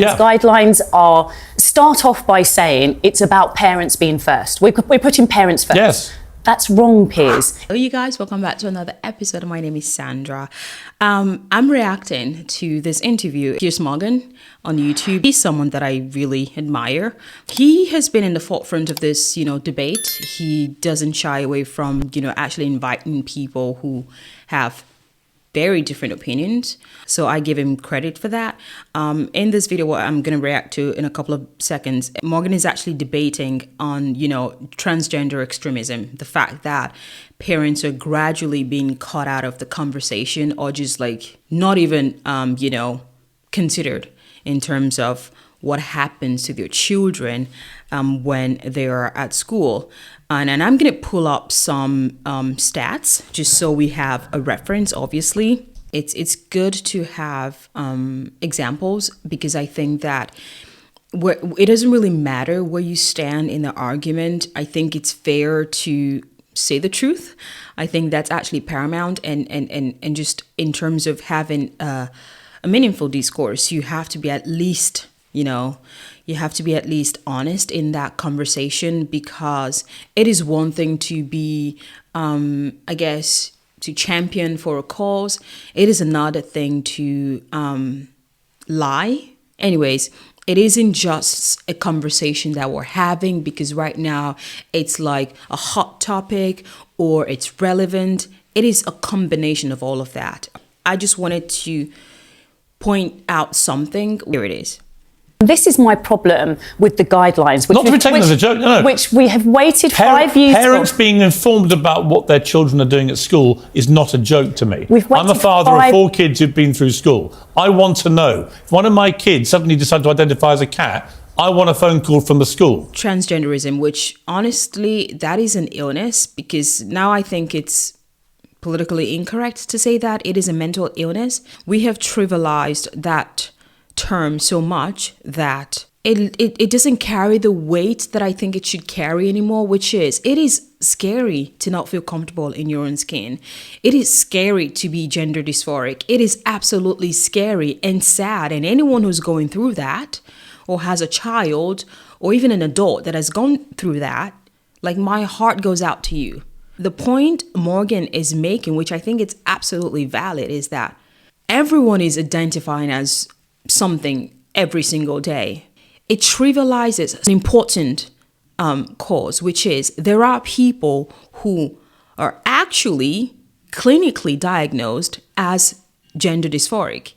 Yeah. Guidelines start off by saying it's about parents being first. We're putting parents first. Yes. That's wrong, Piers. Hello, you guys. Welcome back to another episode. My name is Sandra. I'm reacting to this interview. Piers Morgan on YouTube. He's someone that I really admire. He has been in the forefront of this, debate. He doesn't shy away from, actually inviting people who have very different opinions. So I give him credit for that. In this video, what I'm going to react to in a couple of seconds, Morgan is actually debating on, transgender extremism. The fact that parents are gradually being cut out of the conversation or just not even, considered in terms of what happens to their children when they are at school. And I'm going to pull up some stats just so we have a reference. Obviously, it's good to have examples because I think that it doesn't really matter where you stand in the argument. I think it's fair to say the truth. I think that's actually paramount. And just in terms of having a meaningful discourse, you have to be at least honest in that conversation, because it is one thing to be, to champion for a cause. It is another thing to lie. Anyways, it isn't just a conversation that we're having because right now it's like a hot topic or it's relevant. It is a combination of all of that. I just wanted to point out something. Here it is. This is my problem with the guidelines. Not to be taken as a joke, no. Which we have waited 5 years for. Parents being informed about what their children are doing at school is not a joke to me. We've waited I'm a father of 4 kids who've been through school. I want to know. If one of my kids suddenly decides to identify as a cat, I want a phone call from the school. Transgenderism, which honestly, that is an illness, because now I think it's politically incorrect to say that it is a mental illness. We have trivialized that term so much that it doesn't carry the weight that I think it should carry anymore, which is, it is scary to not feel comfortable in your own skin. It is scary to be gender dysphoric. It is absolutely scary and sad. And anyone who's going through that or has a child or even an adult that has gone through that, my heart goes out to you. The point Morgan is making, which I think it's absolutely valid, is that everyone is identifying as something every single day. It trivializes an important cause, which is there are people who are actually clinically diagnosed as gender dysphoric.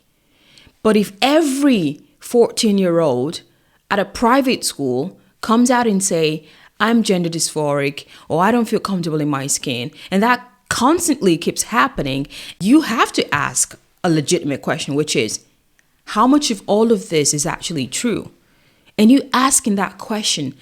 But if every 14-year-old at a private school comes out and say, I'm gender dysphoric, or I don't feel comfortable in my skin, and that constantly keeps happening, you have to ask a legitimate question, which is, how much of all of this is actually true? And you asking that question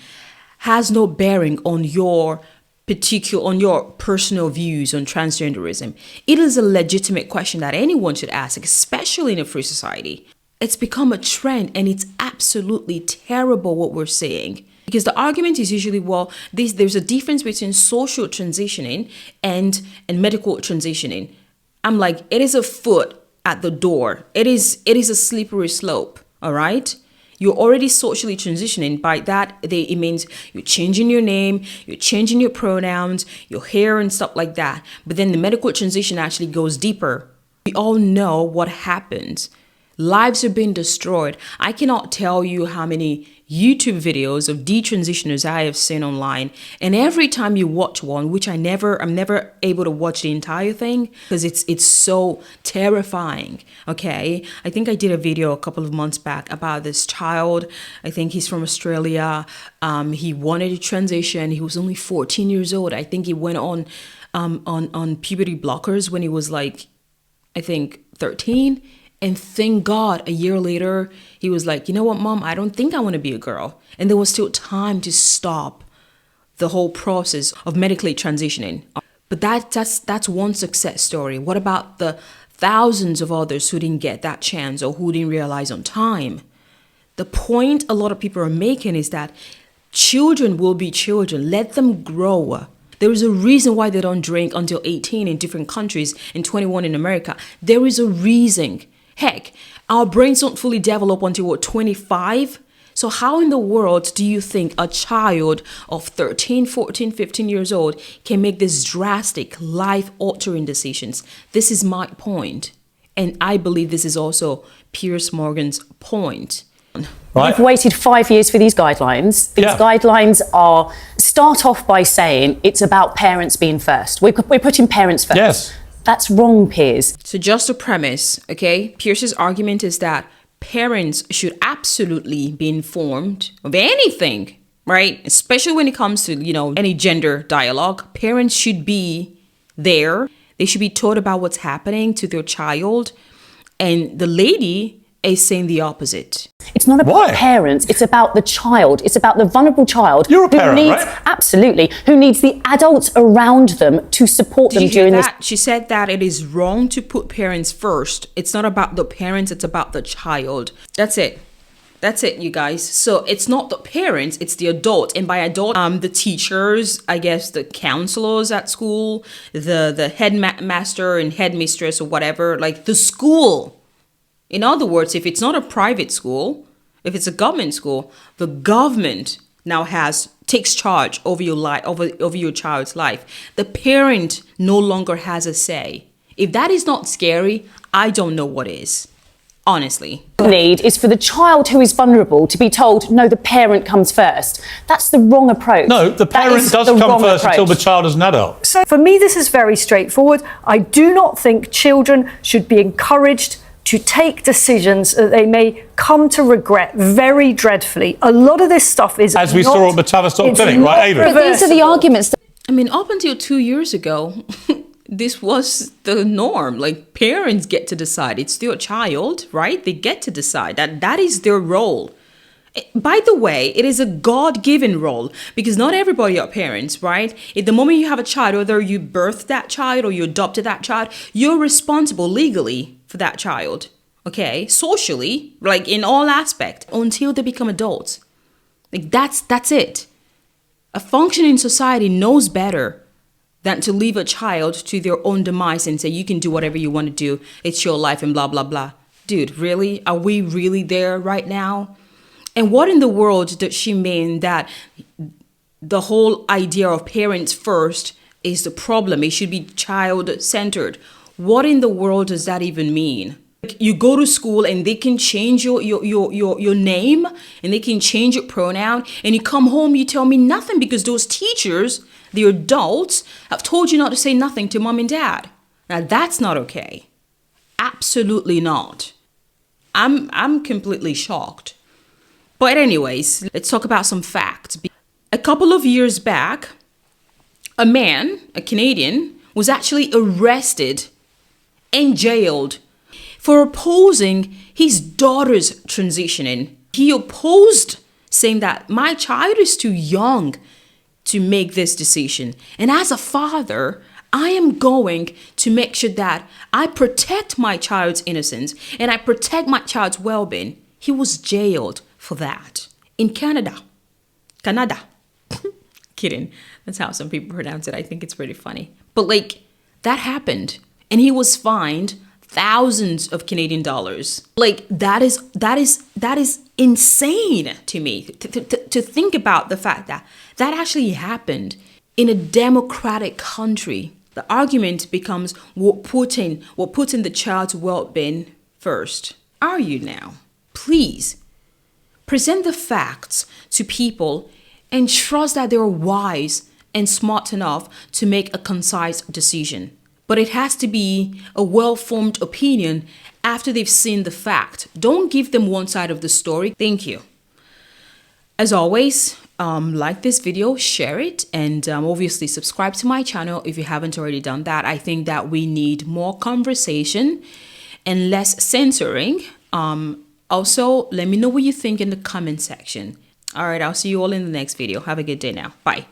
has no bearing on your personal views on transgenderism. It is a legitimate question that anyone should ask, especially in a free society. It's become a trend, and it's absolutely terrible what we're seeing. Because the argument is usually, there's a difference between social transitioning and medical transitioning. I'm like, it is a foot at the door. It is a slippery slope, all right? You're already socially transitioning. By that, it means you're changing your name, you're changing your pronouns, your hair and stuff like that. But then the medical transition actually goes deeper. We all know what happens. Lives are being destroyed. I cannot tell you how many YouTube videos of detransitioners I have seen online. And every time you watch one, which I'm never able to watch the entire thing because it's so terrifying. Okay. I think I did a video a couple of months back about this child. I think he's from Australia. He wanted to transition. He was only 14 years old. I think he went on puberty blockers when he was 13. And thank God, a year later, he was like, you know what, Mom, I don't think I want to be a girl. And there was still time to stop the whole process of medically transitioning. But that's one success story. What about the thousands of others who didn't get that chance or who didn't realize on time? The point a lot of people are making is that children will be children. Let them grow. There is a reason why they don't drink until 18 in different countries and 21 in America. There is a reason. Heck, Our brains don't fully develop until what, 25? So how in the world do you think a child of 13, 14, 15 years old can make these drastic, life-altering decisions? This is my point. And I believe this is also Piers Morgan's point. Right. We've waited 5 years for these guidelines. These guidelines start off by saying it's about parents being first. We're putting parents first. Yes. That's wrong, Piers. So just a premise, okay? Pierce's argument is that parents should absolutely be informed of anything, right? Especially when it comes to, any gender dialogue. Parents should be there. They should be taught about what's happening to their child. And the lady is saying the opposite. It's not about parents, it's about the child. It's about the vulnerable child. You're a parent, who needs, right? Absolutely. Who needs the adults around them to support them during this. She said that it is wrong to put parents first. It's not about the parents, it's about the child. That's it. That's it, you guys. So it's not the parents, it's the adult. And by adult, the teachers, I guess the counselors at school, the headmaster and headmistress or whatever, like the school. In other words, if it's not a private school, if it's a government school, the government now takes charge over your life, over your child's life. The parent no longer has a say. If that is not scary, I don't know what is. Honestly. Need is for the child who is vulnerable to be told, no, the parent comes first. That's the wrong approach. No, the parent does come first until the child is an adult. So for me, this is very straightforward. I do not think children should be encouraged to take decisions that they may come to regret very dreadfully. A lot of this stuff is as we saw at the Tavistock clinic, right, Ava? But these are the arguments. I mean, up until 2 years ago, this was the norm. Like, parents get to decide. It's their child, right? They get to decide. That is their role. By the way, it is a God-given role because not everybody are parents, right? At the moment you have a child, whether you birthed that child or you adopted that child, you're responsible legally for that child, okay? Socially, like in all aspects, until they become adults. Like that's it. A functioning society knows better than to leave a child to their own demise and say, you can do whatever you want to do. It's your life and blah, blah, blah. Dude, really? Are we really there right now? And what in the world does she mean that the whole idea of parents first is the problem? It should be child-centered. What in the world does that even mean? You go to school and they can change your name and they can change your pronoun, and you come home, you tell me nothing because those teachers, the adults, have told you not to say nothing to mom and dad. Now that's not okay. Absolutely not. I'm completely shocked. But anyways, let's talk about some facts. A couple of years back, a man, a Canadian, was actually arrested and jailed for opposing his daughter's transitioning. He opposed, saying that my child is too young to make this decision. And as a father, I am going to make sure that I protect my child's innocence and I protect my child's well-being. He was jailed for that in Canada. Kidding. That's how some people pronounce it. I think it's pretty funny. But like, that happened. And he was fined thousands of Canadian dollars. Like, that is insane to me to think about the fact that that actually happened in a democratic country. The argument becomes what putting the child's well-being first. Are you now? Please present the facts to people and trust that they're wise and smart enough to make a concise decision. But it has to be a well-formed opinion after they've seen the fact. Don't give them one side of the story. Thank you. As always, like this video, share it, and obviously subscribe to my channel if you haven't already done that. I think that we need more conversation and less censoring. Also, let me know what you think in the comment section. All right, I'll see you all in the next video. Have a good day now. Bye.